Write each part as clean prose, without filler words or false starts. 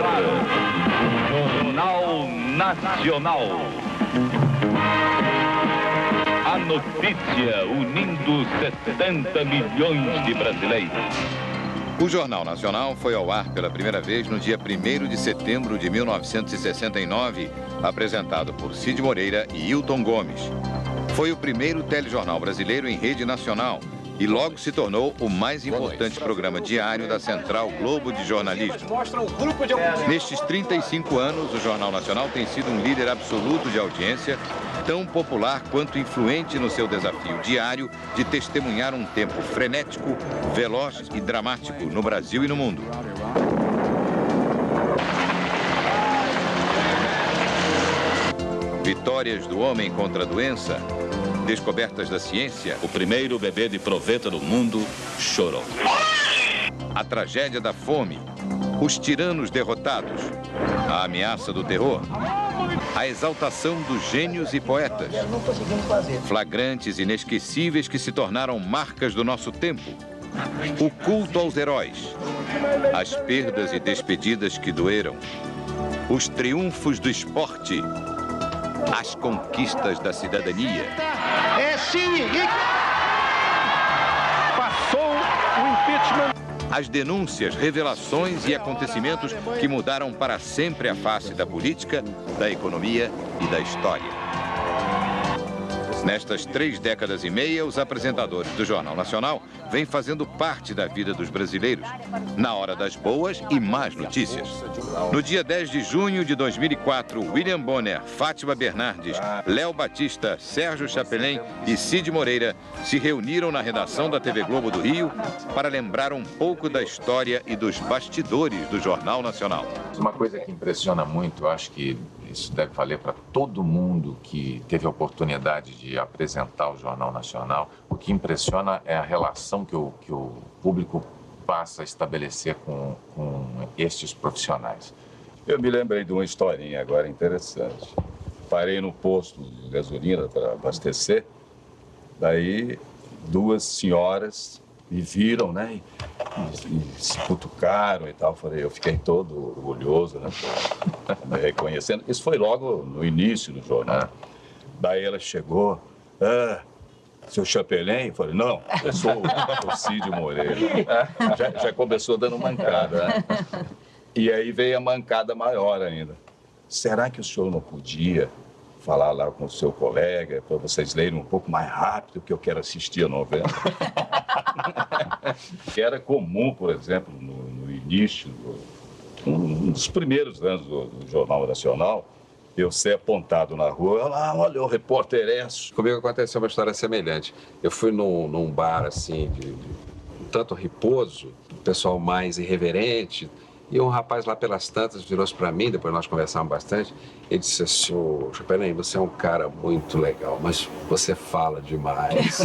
ar, Jornal Nacional. A notícia unindo 60 milhões de brasileiros. O Jornal Nacional foi ao ar pela primeira vez no dia 1º de setembro de 1969, apresentado por Cid Moreira e Hilton Gomes. Foi o primeiro telejornal brasileiro em rede nacional e logo se tornou o mais importante programa diário da Central Globo de Jornalismo. Nestes 35 anos, o Jornal Nacional tem sido um líder absoluto de audiência, tão popular quanto influente no seu desafio diário de testemunhar um tempo frenético, veloz e dramático no Brasil e no mundo. Vitórias do homem contra a doença, descobertas da ciência. O primeiro bebê de proveta do mundo chorou. A tragédia da fome, os tiranos derrotados, a ameaça do terror, a exaltação dos gênios e poetas, flagrantes inesquecíveis que se tornaram marcas do nosso tempo, o culto aos heróis, as perdas e despedidas que doeram, os triunfos do esporte, as conquistas da cidadania. É sim! Passou o impeachment. As denúncias, revelações e acontecimentos que mudaram para sempre a face da política, da economia e da história. Nestas 3 décadas e meia, os apresentadores do Jornal Nacional vêm fazendo parte da vida dos brasileiros, na hora das boas e más notícias. No dia 10 de junho de 2004, William Bonner, Fátima Bernardes, Léo Batista, Sérgio Chapelin e Cid Moreira se reuniram na redação da TV Globo do Rio para lembrar um pouco da história e dos bastidores do Jornal Nacional. Uma coisa que impressiona muito, eu acho que isso deve valer para todo mundo que teve a oportunidade de apresentar o Jornal Nacional. O que impressiona é a relação que o público passa a estabelecer com estes profissionais. Eu me lembrei de uma historinha agora interessante. Parei no posto de gasolina para abastecer, daí 2 senhoras me viram, né, e se cutucaram e tal. Eu fiquei todo orgulhoso, né, me reconhecendo. Isso foi logo no início do jornal. Daí ela chegou, seu Chapelin? Eu falei, não, eu sou o Cid Moreira. Já começou dando mancada, né? E aí veio a mancada maior ainda. Será que o senhor não podia falar lá com o seu colega para vocês lerem um pouco mais rápido que eu quero assistir a novela? Que era comum, por exemplo, no início, um dos primeiros anos do Jornal Nacional, eu ser apontado na rua, olha o repórter Esso. Comigo aconteceu uma história semelhante. Eu fui num bar, assim, de um tanto riposo, o pessoal mais irreverente, e um rapaz lá pelas tantas virou-se para mim, depois nós conversamos bastante, ele disse assim, Chapelin, você é um cara muito legal, mas você fala demais.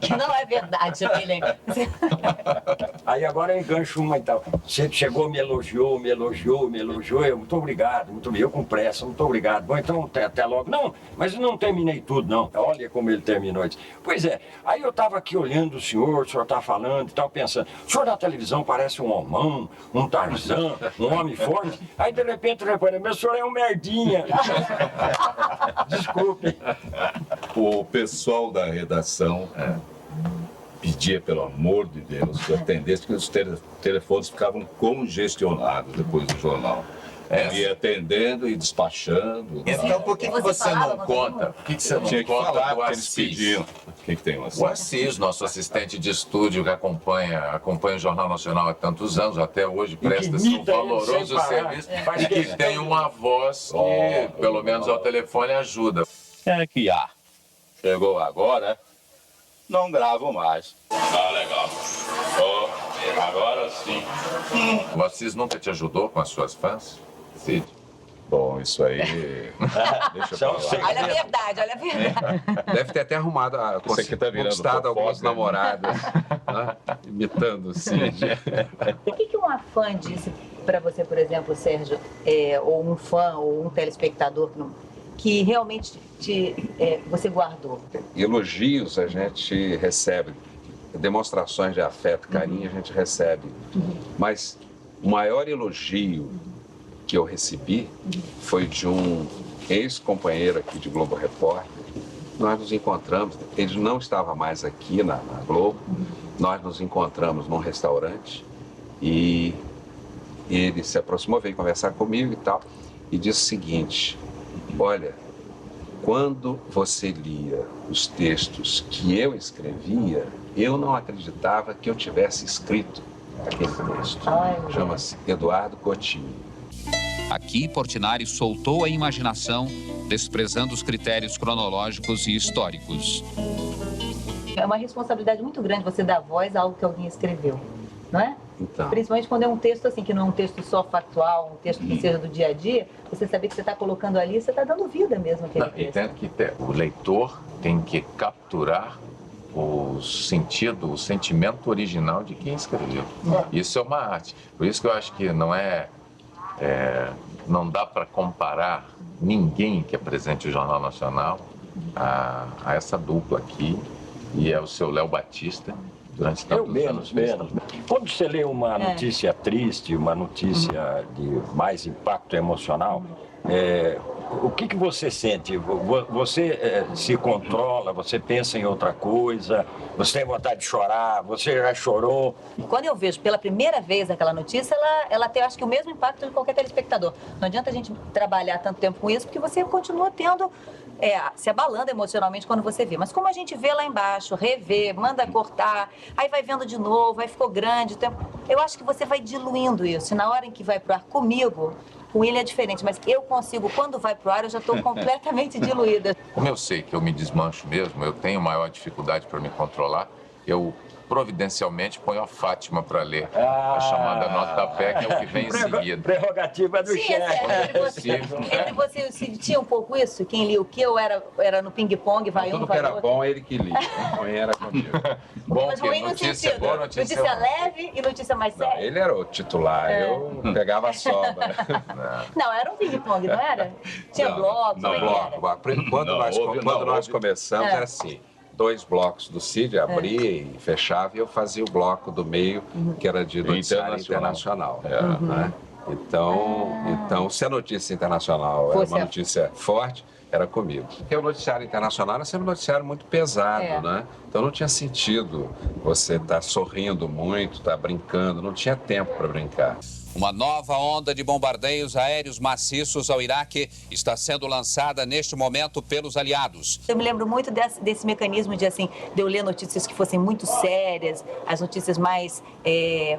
Que não é verdade, Chapelin. Aí agora eu engancho uma e tal. Você chegou, me elogiou, eu, muito obrigado, eu com pressa, muito obrigado. Bom, então até logo. Não, mas eu não terminei tudo, não. Olha como ele terminou. Disse, pois é, aí eu estava aqui olhando o senhor está falando e tal, pensando, o senhor na televisão parece um homão, um Tarzan, um homem forte. Aí de repente eu reparei, meu senhor é um merdinha. Desculpe. O pessoal da redação pedia, pelo amor de Deus, que eu atendesse, porque os telefones ficavam congestionados depois do jornal. Ia atendendo e despachando. Então, por que você não conta? Por que você não Tinha que conta falar, do porque eles Assis? pediam. O que tem o Assis? O Assis, nosso assistente de estúdio que acompanha o Jornal Nacional há tantos anos, até hoje presta-se um valoroso serviço e que tem uma voz que, pelo menos ao telefone, ajuda. É que chegou agora, não gravo mais. Ah, legal. Agora sim. O Assis nunca te ajudou com as suas fãs, Cid? Bom, isso aí... Deixa eu falar. Olha a verdade. Deve ter até arrumado, Você que tá virando conquistado algumas fofoca, né? namoradas, né? Imitando o Cid. O que uma fã disse para você, por exemplo, Sérgio, ou um fã, ou um telespectador que realmente você guardou? Elogios a gente recebe, demonstrações de afeto, carinho a gente recebe. Mas o maior elogio que eu recebi foi de um ex-companheiro aqui de Globo Repórter. Nós nos encontramos, ele não estava mais aqui na Globo, nós nos encontramos num restaurante e ele se aproximou, veio conversar comigo e tal, e disse o seguinte: olha, quando você lia os textos que eu escrevia, eu não acreditava que eu tivesse escrito aquele texto. Chama-se Eduardo Coutinho. Aqui, Portinari soltou a imaginação, desprezando os critérios cronológicos e históricos. É uma responsabilidade muito grande você dar voz a algo que alguém escreveu, não é? Então. Principalmente quando é um texto assim, que não é um texto só factual, um texto que seja do dia a dia, você saber que você está colocando ali, você está dando vida mesmo àquele texto. E tanto que o leitor tem que capturar o sentido, o sentimento original de quem escreveu. Isso é uma arte. Por isso que eu acho que não dá para comparar ninguém que apresente o Jornal Nacional a essa dupla aqui, e é o seu Léo Batista, durante tantos anos. Menos. Quando você lê uma notícia triste, uma notícia de mais impacto emocional, o que você sente? Você se controla, você pensa em outra coisa, você tem vontade de chorar, você já chorou? Quando eu vejo pela primeira vez aquela notícia, ela tem, acho que, o mesmo impacto de qualquer telespectador. Não adianta a gente trabalhar tanto tempo com isso, porque você continua tendo, se abalando emocionalmente quando você vê. Mas como a gente vê lá embaixo, revê, manda cortar, aí vai vendo de novo, aí ficou grande o tempo. Eu acho que você vai diluindo isso. E na hora em que vai pro ar comigo, com ele é diferente, mas eu consigo, quando vai pro ar, eu já estou completamente diluída. Como eu sei que eu me desmancho mesmo, eu tenho maior dificuldade para me controlar, eu providencialmente ponho a Fátima para ler a chamada nota pé, que é o que vem em seguida. Prerrogativa do chefe. Entre você e o Cid tinha um pouco isso? Quem lia o quê? Ou era no ping-pong, vai tudo um, vai que era outro? bom, ele que lia. Ruim era comigo. Bom, Mas ruim no notícia sentido, boa, notícia leve e notícia mais Não, séria? ele era o titular, eu pegava a sobra. Não, era um ping-pong, não era? Tinha blocos, como é que era? Quando nós começamos, era assim: 2 blocos do Cid, abria e fechava, e eu fazia o bloco do meio, que era de noticiário internacional. Né? Então, se a notícia internacional era uma notícia forte, era comigo. Porque o noticiário internacional era sempre um noticiário muito pesado, né? Então não tinha sentido você estar sorrindo muito, estar brincando, não tinha tempo para brincar. Uma nova onda de bombardeios aéreos maciços ao Iraque está sendo lançada neste momento pelos aliados. Eu me lembro muito desse mecanismo de eu ler notícias que fossem muito sérias, as notícias mais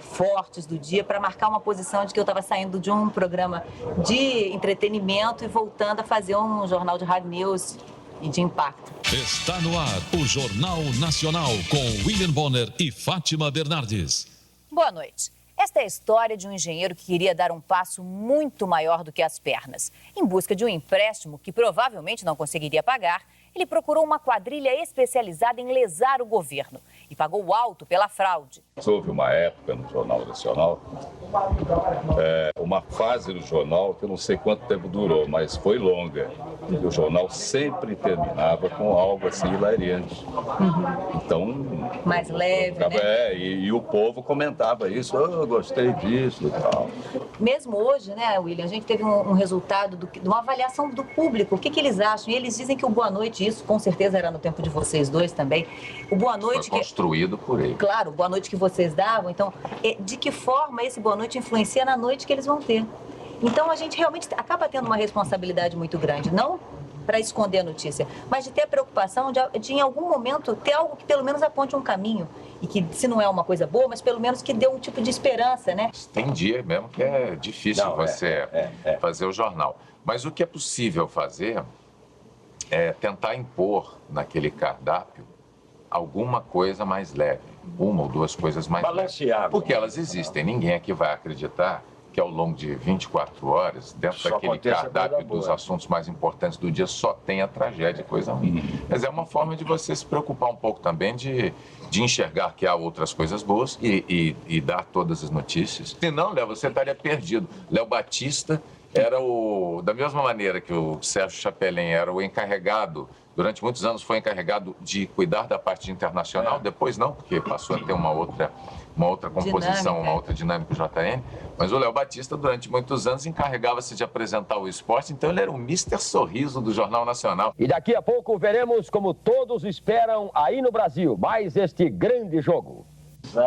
fortes do dia, para marcar uma posição de que eu estava saindo de um programa de entretenimento e voltando a fazer um jornal de hard news e de impacto. Está no ar o Jornal Nacional com William Bonner e Fátima Bernardes. Boa noite. Esta é a história de um engenheiro que queria dar um passo muito maior do que as pernas. Em busca de um empréstimo que provavelmente não conseguiria pagar, ele procurou uma quadrilha especializada em lesar o governo e pagou alto pela fraude. Houve uma época no Jornal Nacional, uma fase do jornal que eu não sei quanto tempo durou, mas foi longa. E o jornal sempre terminava com algo assim hilariante. Então... mais leve, né? E o povo comentava isso, eu gostei disso e tal. Mesmo hoje, né, William, a gente teve um resultado de uma avaliação do público. O que eles acham? E eles dizem que o Boa Noite, isso com certeza era no tempo de vocês dois também, o Boa Noite... Foi construído por ele. Claro, o Boa Noite que vocês davam. Então, de que forma esse Boa Noite influencia na noite que eles vão ter? Então, a gente realmente acaba tendo uma responsabilidade muito grande, não para esconder a notícia, mas de ter a preocupação de em algum momento ter algo que pelo menos aponte um caminho e que, se não é uma coisa boa, mas pelo menos que dê um tipo de esperança, né? Tem dia mesmo que é difícil fazer o jornal. Mas o que é possível fazer é tentar impor naquele cardápio alguma coisa mais leve, uma ou duas coisas mais leves. Porque elas existem, ninguém aqui vai acreditar que ao longo de 24 horas, dentro daquele cardápio dos assuntos mais importantes do dia, só tem a tragédia e coisa ruim. Mas é uma forma de você se preocupar um pouco também de enxergar que há outras coisas boas e dar todas as notícias. Senão, Léo, você estaria perdido. Léo Batista era da mesma maneira que o Sérgio Chapelin era o encarregado, durante muitos anos foi encarregado de cuidar da parte internacional, depois não, porque passou a ter uma outra uma outra composição, Dinâmica. uma outra dinâmica do JN. Mas o Léo Batista, durante muitos anos, encarregava-se de apresentar o esporte, então ele era o Mister Sorriso do Jornal Nacional. E daqui a pouco veremos como todos esperam aí no Brasil mais este grande jogo.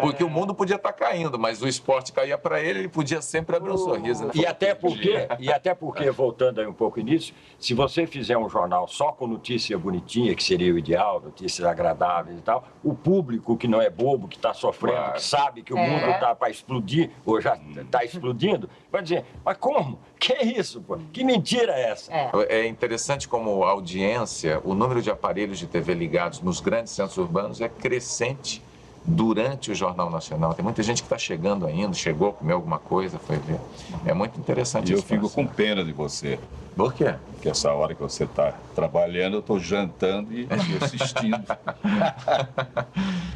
Porque o mundo podia estar caindo, mas o esporte caía para ele, ele podia sempre abrir um sorriso. Né? E até porque, voltando aí um pouco nisso, se você fizer um jornal só com notícia bonitinha, que seria o ideal, notícias agradáveis e tal, o público que não é bobo, que está sofrendo, Claro. que sabe que o mundo está para explodir, ou já está explodindo, vai dizer, mas como? Que é isso, pô? Que mentira é essa? É interessante como a audiência, o número de aparelhos de TV ligados nos grandes centros urbanos é crescente durante o Jornal Nacional. Tem muita gente que está chegando ainda, chegou, comeu alguma coisa, foi ver. É muito interessante E eu isso. fico com pena de você. Por quê? Porque essa hora que você está trabalhando, eu estou jantando e assistindo.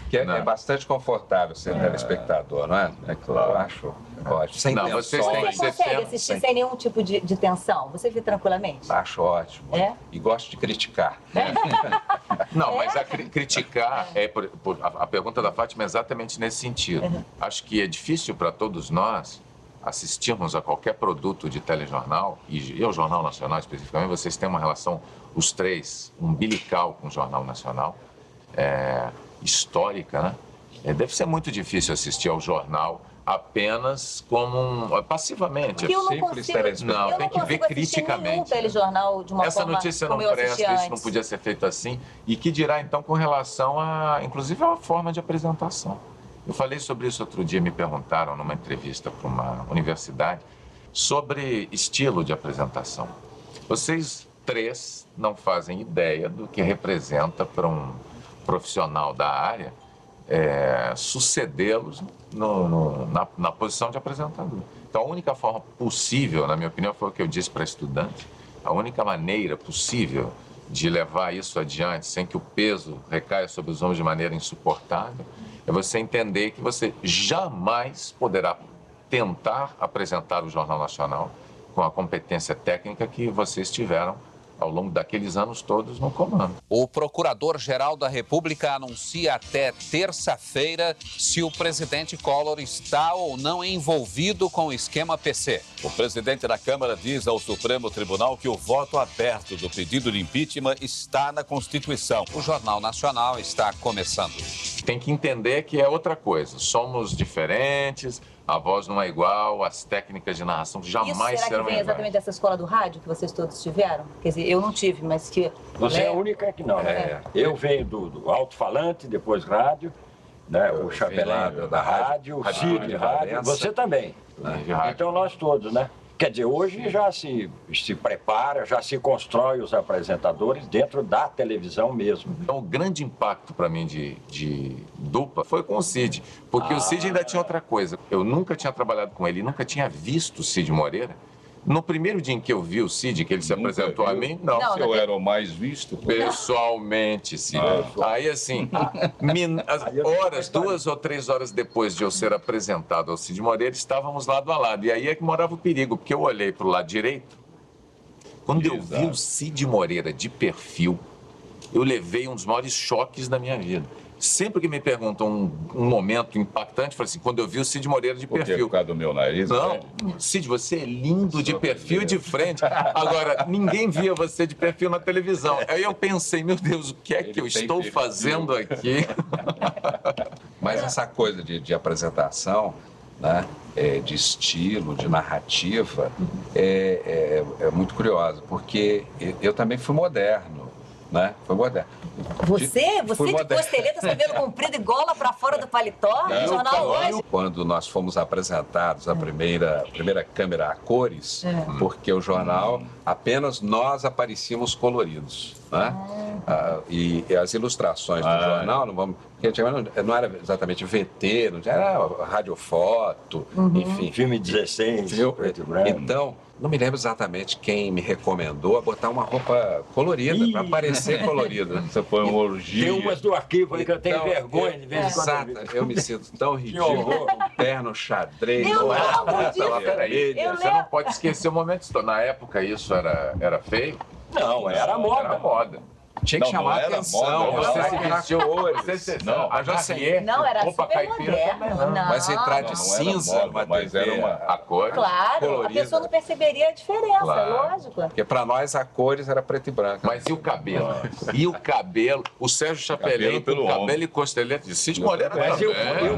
Que é bastante confortável ser telespectador, não é? É claro. Eu acho ótimo. Sem Não, tensões. vocês têm Você consegue assistir sem nenhum tipo de tensão? Você vê tranquilamente? Acho ótimo. É? E gosto de criticar. Não, mas criticar, a pergunta da Fátima é exatamente nesse sentido. Acho que é difícil para todos nós assistirmos a qualquer produto de telejornal, e ao Jornal Nacional especificamente, vocês têm uma relação, os três, umbilical com o Jornal Nacional, histórica, né? Deve ser muito difícil assistir ao jornal apenas como passivamente. Eu não Simples consigo, telespectador. Não, eu tem não que ver consigo assistir nenhum criticamente. telejornal de uma Essa forma notícia não como eu assisti presta, isso não antes. podia ser feito assim. E que dirá, então, com relação a, inclusive, a forma de apresentação. Eu falei sobre isso outro dia, me perguntaram numa entrevista para uma universidade sobre estilo de apresentação. Vocês três não fazem ideia do que representa para um profissional da área sucedê-los na posição de apresentador. Então, a única forma possível, na minha opinião, foi o que eu disse para estudante, a única maneira possível de levar isso adiante sem que o peso recaia sobre os ombros de maneira insuportável é você entender que você jamais poderá tentar apresentar o Jornal Nacional com a competência técnica que vocês tiveram ao longo daqueles anos todos no comando. O Procurador-Geral da República anuncia até terça-feira se o presidente Collor está ou não envolvido com o esquema PC. O presidente da Câmara diz ao Supremo Tribunal que o voto aberto do pedido de impeachment está na Constituição. O Jornal Nacional está começando. Tem que entender que é outra coisa. Somos diferentes, a voz não é igual, as técnicas de narração jamais Isso será serão que vem iguais. exatamente dessa escola do rádio que vocês todos tiveram? Quer dizer, eu não tive, mas que... Você é a única que não. Eu venho do alto-falante, depois rádio, né? O Chapelão da rádio, o Cid de rádio, você também. Então nós todos, né? Quer dizer, hoje já se prepara, já se constrói os apresentadores dentro da televisão mesmo. Então, o grande impacto para mim de dupla foi com o Cid, porque o Cid ainda tinha outra coisa. Eu nunca tinha trabalhado com ele, nunca tinha visto o Cid Moreira. No primeiro dia em que eu vi o Cid, que ele se apresentou a mim, não. Eu era o mais visto. Pessoalmente, Cid. Aí, assim, horas, 2 ou 3 horas depois de eu ser apresentado ao Cid Moreira, estávamos lado a lado. E aí é que morava o perigo, porque eu olhei para o lado direito. Quando eu vi o Cid Moreira de perfil, eu levei um dos maiores choques da minha vida. Sempre que me perguntam um momento impactante, eu falo assim, quando eu vi o Cid Moreira de perfil. Por causa do meu nariz? Não, Cid, você é lindo de perfil e de frente. Agora, ninguém via você de perfil na televisão. Aí eu pensei, meu Deus, o que é que eu estou fazendo aqui? Mas essa coisa de apresentação, né, de estilo, de narrativa, é muito curiosa, porque eu também fui moderno. Né? Foi moderno. Você de costeletas, cabelo comprido e gola pra fora do paletó, no jornal hoje? Quando nós fomos apresentados a primeira câmera a cores, porque o jornal, apenas nós aparecíamos coloridos. Né? E as ilustrações do jornal, porque não era exatamente VT, não era radiofoto, enfim. Filme 16, preto e branco. Então, não me lembro exatamente quem me recomendou a botar uma roupa colorida, para parecer colorido. Você põe uma orgia. Tem umas do arquivo aí que eu tenho vergonha de vez em quando. Exato, eu me sinto tão ridículo, com terno xadrez. Você não pode esquecer o momento histórico. Na época isso era feio? Não, era moda. Era moda. Tinha que Não, chamar não era atenção. moda, Você não. se vestiu hoje. Não, A Jocely. Não, era Opa, super caipira moderno. também não. Mas entrar de Não era cinza moda, numa mas TV, era uma- a cor. Claro, colorida. a pessoa não perceberia a diferença, Claro. lógico. Porque para nós a cores era preto e branco. Mas e o cabelo? E o cabelo? O Sérgio Chapelin, Cabelo pelo com cabelo ombro. e costelete de Cid Moreira Mas também.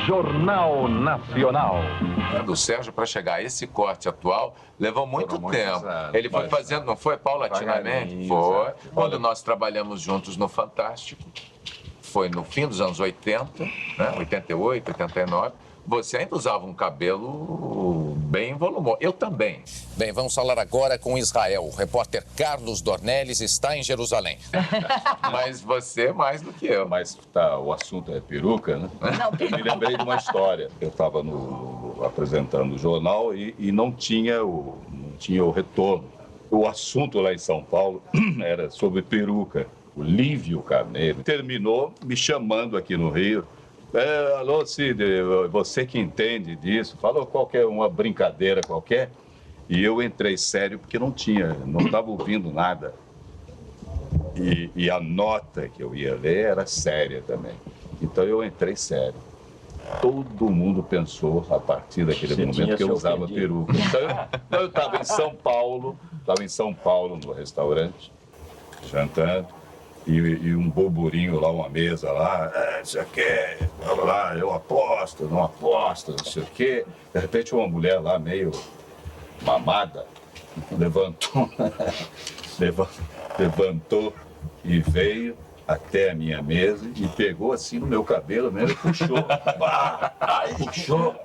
Jornal Nacional. Do Sérgio para chegar a esse corte atual levou muito Foram muitos tempo. anos, Ele foi mas- fazendo, não foi paulatinamente? Devagarinho, Foi. exato. Quando nós trabalhamos juntos no Fantástico, foi no fim dos anos 80, né? 88, 89. Você ainda usava um cabelo bem volumoso. Eu também. Bem, vamos falar agora com Israel. O repórter Carlos Dornelles está em Jerusalém. Mas você mais do que eu. Mas tá, o assunto é peruca, né? Eu me lembrei de uma história. Eu estava apresentando o jornal e não tinha o retorno. O assunto lá em São Paulo era sobre peruca. O Lívio Carneiro terminou me chamando aqui no Rio. Alô, Cid, você que entende disso, falou uma brincadeira qualquer. E eu entrei sério porque não estava ouvindo nada. E a nota que eu ia ler era séria também. Então eu entrei sério. Todo mundo pensou, a partir daquele Você momento, tinha que eu se usava ofendido. peruca. Então eu estava em São Paulo, no restaurante, jantando, e um burburinho lá, uma mesa lá, isso aqui, lá, eu aposto, não aposto, não sei o quê. De repente uma mulher lá, meio mamada, levantou e veio até a minha mesa e pegou assim no meu cabelo mesmo e puxou. Aí puxou.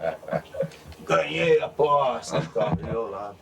Ganhei a aposta. Então, eu lá.